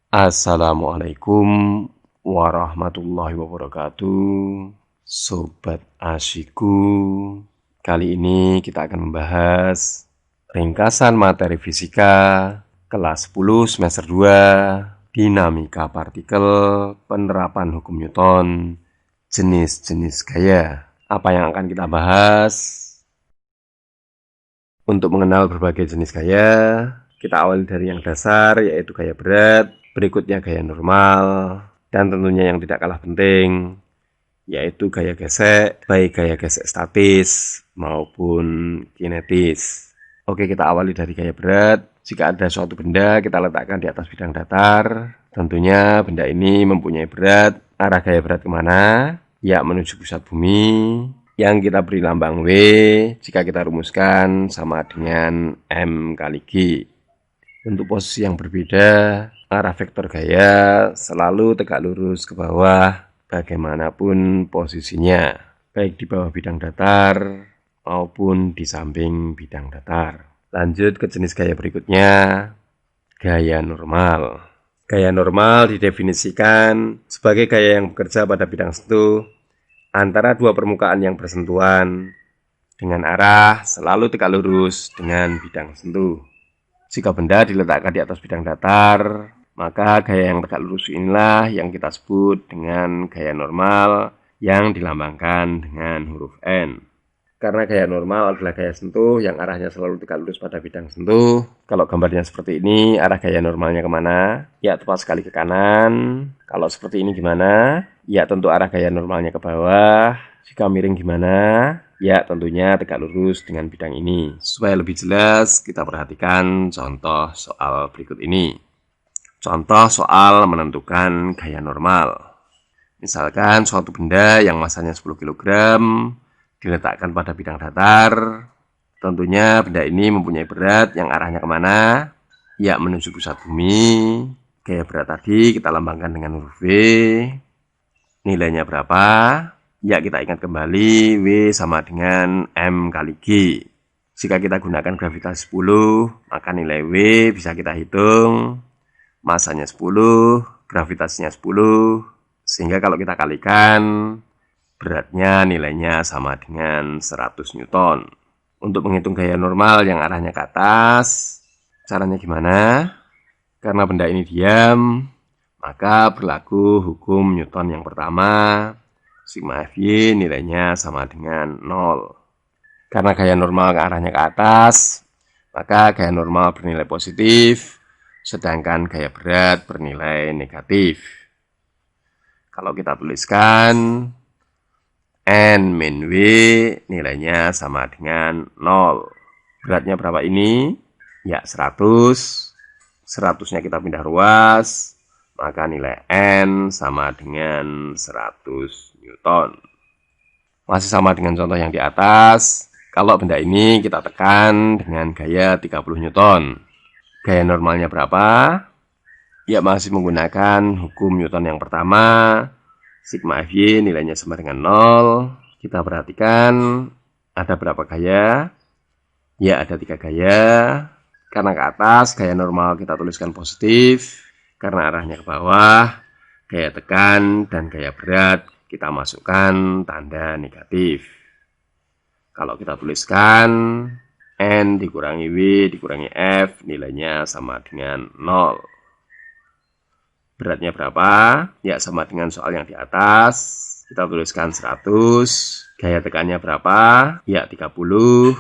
Assalamualaikum warahmatullahi wabarakatuh. Sobat Asyiku, kali ini kita akan membahas ringkasan materi fisika kelas 10 semester 2, dinamika partikel, penerapan hukum Newton, jenis-jenis gaya. Apa yang akan kita bahas? Untuk mengenal berbagai jenis gaya, kita awali dari yang dasar, yaitu gaya berat, berikutnya gaya normal, dan tentunya yang tidak kalah penting, yaitu gaya gesek, baik gaya gesek statis maupun kinetis. Oke, kita awali dari gaya berat. Jika ada suatu benda, kita letakkan di atas bidang datar. Tentunya benda ini mempunyai berat. Arah gaya berat kemana? Ya, menuju pusat bumi. Yang kita beri lambang W, jika kita rumuskan sama dengan M kali G. Untuk posisi yang berbeda, arah vektor gaya selalu tegak lurus ke bawah bagaimanapun posisinya, baik di bawah bidang datar maupun di samping bidang datar. Lanjut ke jenis gaya berikutnya, gaya normal. Gaya normal didefinisikan sebagai gaya yang bekerja pada bidang sentuh antara dua permukaan yang bersentuhan dengan arah selalu tegak lurus dengan bidang sentuh. Jika benda diletakkan di atas bidang datar, maka gaya yang tegak lurus inilah yang kita sebut dengan gaya normal yang dilambangkan dengan huruf N. Karena gaya normal adalah gaya sentuh yang arahnya selalu tegak lurus pada bidang sentuh. Kalau gambarnya seperti ini, arah gaya normalnya kemana? Ya, tepat sekali ke kanan. Kalau seperti ini gimana? Ya, tentu arah gaya normalnya ke bawah. Jika miring gimana? Ya, tentunya tegak lurus dengan bidang ini. Supaya lebih jelas, kita perhatikan contoh soal berikut ini. Contoh soal menentukan gaya normal. Misalkan suatu benda yang masanya 10 kg diletakkan pada bidang datar. Tentunya benda ini mempunyai berat yang arahnya kemana? Ya, menuju pusat bumi. Gaya berat tadi kita lambangkan dengan huruf V. Nilainya berapa? Ya, kita ingat kembali, W sama dengan M kali G. Jika kita gunakan gravitasi 10, maka nilai W bisa kita hitung. Masanya 10, gravitasinya 10, sehingga kalau kita kalikan, beratnya nilainya sama dengan 100 Newton. Untuk menghitung gaya normal yang arahnya ke atas, caranya gimana? Karena benda ini diam, maka berlaku hukum Newton yang pertama, sigma Fy nilainya sama dengan 0. Karena gaya normal ke arahnya ke atas, maka gaya normal bernilai positif, sedangkan gaya berat bernilai negatif. Kalau kita tuliskan N min W nilainya sama dengan 0. Beratnya berapa ini? Ya, 100. 100-nya kita pindah ruas, maka nilai N sama dengan 100 Newton. Masih sama dengan contoh yang di atas. Kalau benda ini kita tekan dengan gaya 30 Newton. Gaya normalnya berapa? Ya, masih menggunakan hukum Newton yang pertama. Sigma Fy nilainya sama dengan 0. Kita perhatikan ada berapa gaya? Ya, ada 3 gaya. Karena ke atas, gaya normal kita tuliskan positif. Karena arahnya ke bawah, gaya tekan dan gaya berat kita masukkan tanda negatif. Kalau kita tuliskan N dikurangi W dikurangi F, nilainya sama dengan 0. Beratnya berapa? Ya, sama dengan soal yang di atas. Kita tuliskan 100. Gaya tekannya berapa? Ya, 30.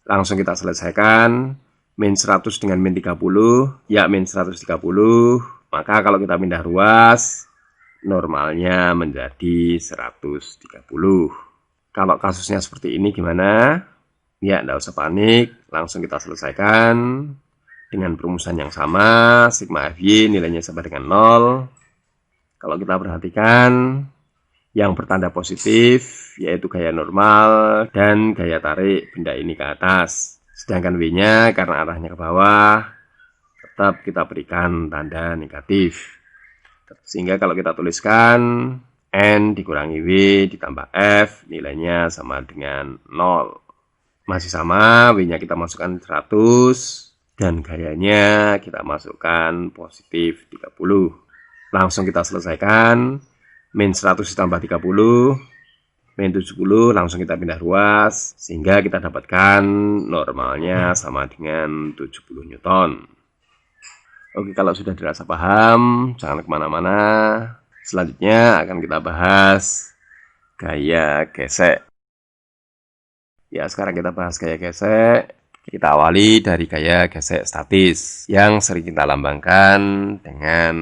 Langsung kita selesaikan. Min 100 dengan min 30. Ya, min 130. Maka kalau kita pindah ruas, normalnya menjadi 130. Kalau kasusnya seperti ini gimana? Ya, tidak usah panik. Langsung kita selesaikan. Dengan perumusan yang sama, sigma Fy nilainya sama dengan 0. Kalau kita perhatikan, yang bertanda positif yaitu gaya normal dan gaya tarik benda ini ke atas. Sedangkan W-nya karena arahnya ke bawah, tetap kita berikan tanda negatif. Sehingga kalau kita tuliskan N dikurangi W ditambah F, nilainya sama dengan 0. Masih sama, W-nya kita masukkan 100. Dan gayanya kita masukkan positif 30. Langsung kita selesaikan. Min 100 ditambah 30, min 70, langsung kita pindah ruas, sehingga kita dapatkan normalnya sama dengan 70 Newton. Oke, kalau sudah dirasa paham, jangan kemana-mana. Selanjutnya akan kita bahas gaya gesek. Ya, sekarang kita bahas gaya gesek. Kita awali dari gaya gesek statis, yang sering kita lambangkan dengan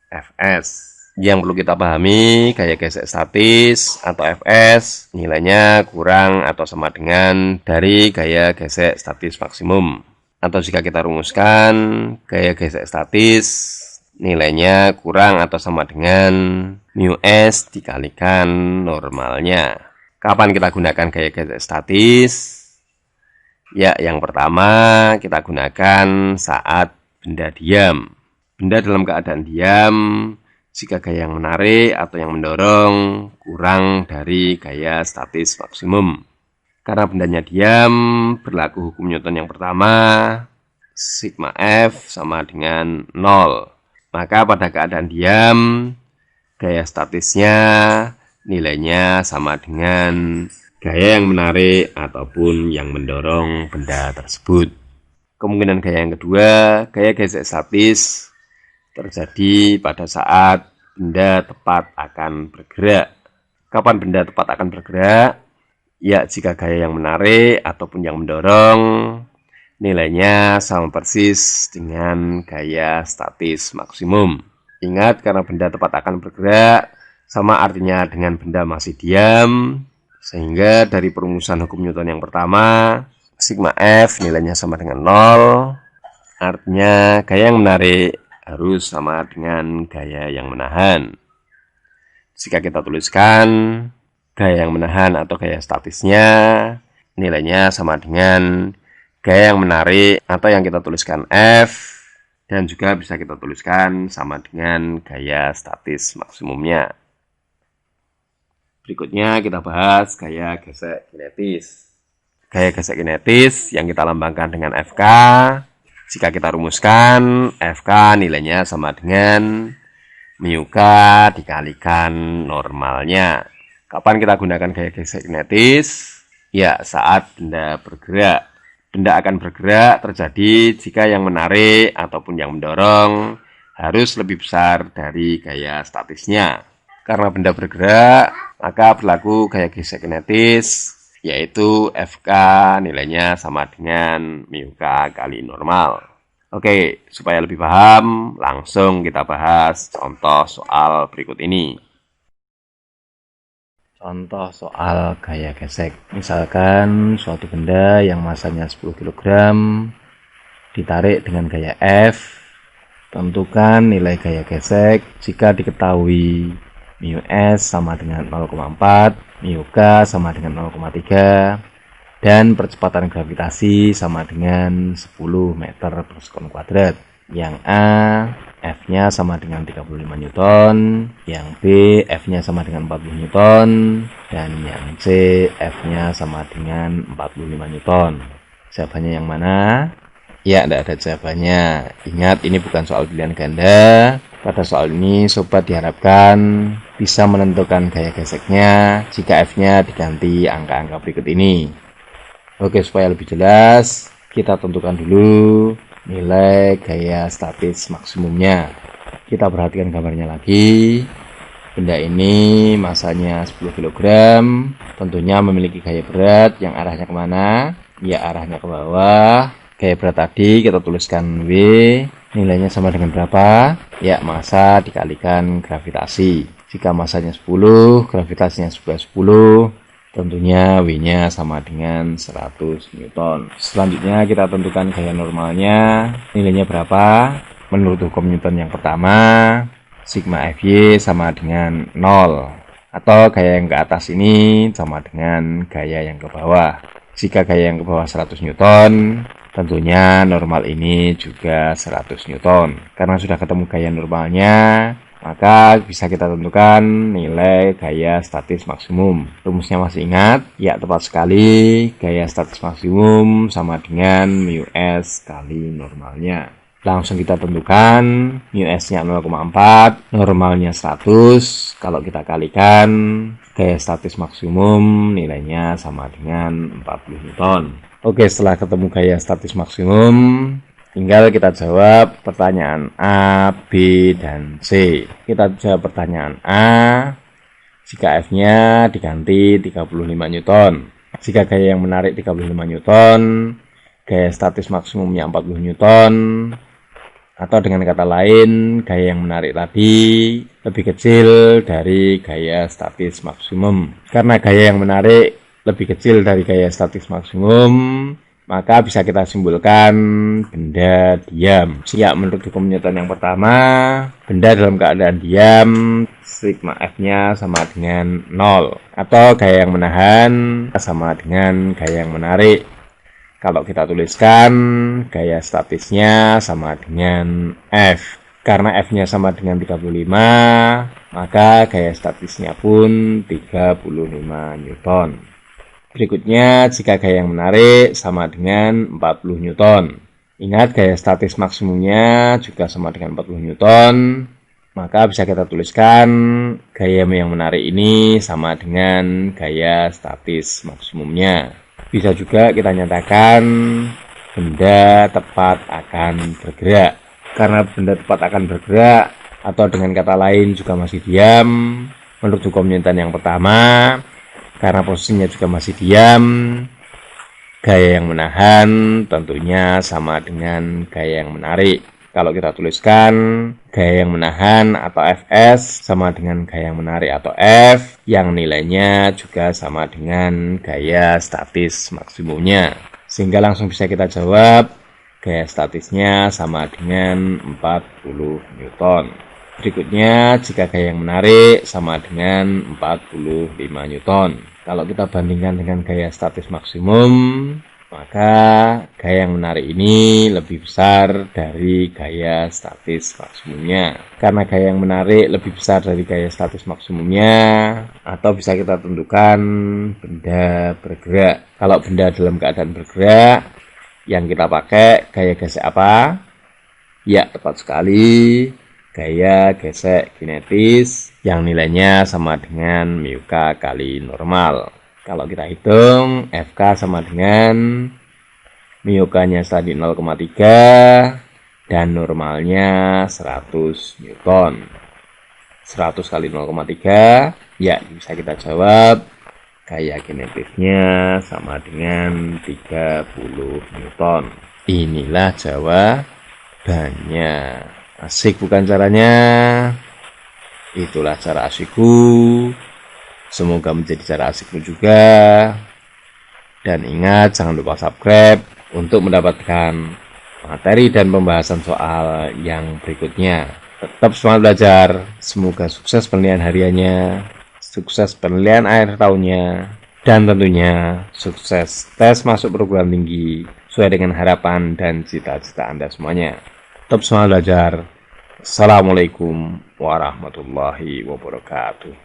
Fs. Yang perlu kita pahami, gaya gesek statis atau Fs nilainya kurang atau sama dengan dari gaya gesek statis maksimum. Atau jika kita rumuskan, gaya gesek statis nilainya kurang atau sama dengan mu s dikalikan normalnya. Kapan kita gunakan gaya gesek statis? Ya, yang pertama kita gunakan saat benda diam. Benda dalam keadaan diam jika gaya yang menarik atau yang mendorong kurang dari gaya statis maksimum. Karena bendanya diam, berlaku hukum Newton yang pertama, sigma F sama dengan 0. Maka pada keadaan diam, gaya statisnya nilainya sama dengan gaya yang menarik ataupun yang mendorong benda tersebut. Kemungkinan gaya yang kedua, gaya gesek statis terjadi pada saat benda tepat akan bergerak. Kapan benda tepat akan bergerak? Ya, jika gaya yang menarik ataupun yang mendorong nilainya sama persis dengan gaya statis maksimum. Ingat, karena benda tepat akan bergerak sama artinya dengan benda masih diam, sehingga dari perumusan hukum Newton yang pertama, sigma F nilainya sama dengan 0, artinya gaya yang menarik harus sama dengan gaya yang menahan. Jika kita tuliskan gaya yang menahan atau gaya statisnya, nilainya sama dengan gaya yang menarik atau yang kita tuliskan F, dan juga bisa kita tuliskan sama dengan gaya statis maksimumnya. Berikutnya kita bahas gaya gesek kinetis. Gaya gesek kinetis yang kita lambangkan dengan FK. Jika kita rumuskan, FK nilainya sama dengan mu K dikalikan normalnya. Kapan kita gunakan gaya gesek kinetis? Ya, saat benda bergerak. Benda akan bergerak terjadi jika yang menarik ataupun yang mendorong harus lebih besar dari gaya statisnya. Karena benda bergerak, maka berlaku gaya gesek kinetis, yaitu FK nilainya sama dengan mu K kali normal. Oke, supaya lebih paham, langsung kita bahas contoh soal berikut ini. Contoh soal gaya gesek. Misalkan suatu benda yang masanya 10 kg ditarik dengan gaya F. Tentukan nilai gaya gesek jika diketahui mu S sama dengan 0,4, mu K sama dengan 0,3, dan percepatan gravitasi sama dengan 10 meter per sekon kuadrat. Yang A, F-nya sama dengan 35 Newton, yang B, F-nya sama dengan 40 Newton, dan yang C, F-nya sama dengan 45 Newton. Jawabannya yang mana? Ya, tidak ada jawabannya. Ingat, ini bukan soal pilihan ganda. Pada soal ini, sobat diharapkan bisa menentukan gaya geseknya jika F-nya diganti angka-angka berikut ini. Oke, supaya lebih jelas, kita tentukan dulu nilai gaya statis maksimumnya. Kita perhatikan gambarnya lagi. Benda ini masanya 10 kg, tentunya memiliki gaya berat yang arahnya kemana? Ya, arahnya ke bawah. Gaya berat tadi kita tuliskan W, nilainya sama dengan berapa? Ya, massa dikalikan gravitasi. Jika massanya 10, gravitasinya juga 10, tentunya W-nya sama dengan 100 Newton. Selanjutnya kita tentukan gaya normalnya. Nilainya berapa? Menurut hukum Newton yang pertama, sigma Fy sama dengan 0. Atau gaya yang ke atas ini sama dengan gaya yang ke bawah. Jika gaya yang ke bawah 100 Newton, tentunya normal ini juga 100 Newton. Karena sudah ketemu gaya normalnya, maka bisa kita tentukan nilai gaya statis maksimum. Rumusnya masih ingat? Ya, tepat sekali. Gaya statis maksimum sama dengan mu S kali normalnya. Langsung kita tentukan mu S-nya 0,4, normalnya 100. Kalau kita kalikan, gaya statis maksimum nilainya sama dengan 40 Newton. Oke, setelah ketemu gaya statis maksimum, tinggal kita jawab pertanyaan A, B, dan C. Kita jawab pertanyaan A, jika F-nya diganti 35 Newton. Jika gaya yang menarik 35 Newton, gaya statis maksimumnya 40 Newton, atau dengan kata lain, gaya yang menarik tadi lebih kecil dari gaya statis maksimum. Karena gaya yang menarik lebih kecil dari gaya statis maksimum, maka bisa kita simpulkan benda diam. Ya, menurut hukum Newton yang pertama, benda dalam keadaan diam, sigma F-nya sama dengan 0. Atau gaya yang menahan sama dengan gaya yang menarik. Kalau kita tuliskan, gaya statisnya sama dengan F. Karena F-nya sama dengan 35, maka gaya statisnya pun 35 Newton. Berikutnya, jika gaya yang menarik sama dengan 40 Newton. Ingat, gaya statis maksimumnya juga sama dengan 40 Newton. Maka bisa kita tuliskan gaya yang menarik ini sama dengan gaya statis maksimumnya. Bisa juga kita nyatakan benda tepat akan bergerak. Karena benda tepat akan bergerak, atau dengan kata lain juga masih diam, menurut hukum Newton yang pertama, karena posisinya juga masih diam, gaya yang menahan tentunya sama dengan gaya yang menarik. Kalau kita tuliskan gaya yang menahan atau Fs sama dengan gaya yang menarik atau F, yang nilainya juga sama dengan gaya statis maksimumnya. Sehingga langsung bisa kita jawab gaya statisnya sama dengan 40 Newton. Berikutnya, jika gaya yang menarik sama dengan 45 Newton. Kalau kita bandingkan dengan gaya statis maksimum, maka gaya yang menarik ini lebih besar dari gaya statis maksimumnya. Karena gaya yang menarik lebih besar dari gaya statis maksimumnya, atau bisa kita tentukan benda bergerak. Kalau benda dalam keadaan bergerak, yang kita pakai gaya gesek apa? Ya, tepat sekali. Gaya gesek kinetis yang nilainya sama dengan mu K kali normal. Kalau kita hitung, Fk sama dengan mu K-nya tadi 0,3 dan normalnya 100 Newton. 100 kali 0,3, ya bisa kita jawab gaya kinetisnya sama dengan 30 Newton. Inilah jawabannya. Asik bukan caranya? Itulah cara asikku. Semoga menjadi cara asikmu juga. Dan ingat, jangan lupa subscribe untuk mendapatkan materi dan pembahasan soal yang berikutnya. Tetap semangat belajar. Semoga sukses penilaian hariannya, sukses penilaian akhir tahunnya, dan tentunya sukses tes masuk perguruan tinggi sesuai dengan harapan dan cita-cita Anda semuanya. Tetap semangat belajar. Assalamualaikum warahmatullahi wabarakatuh.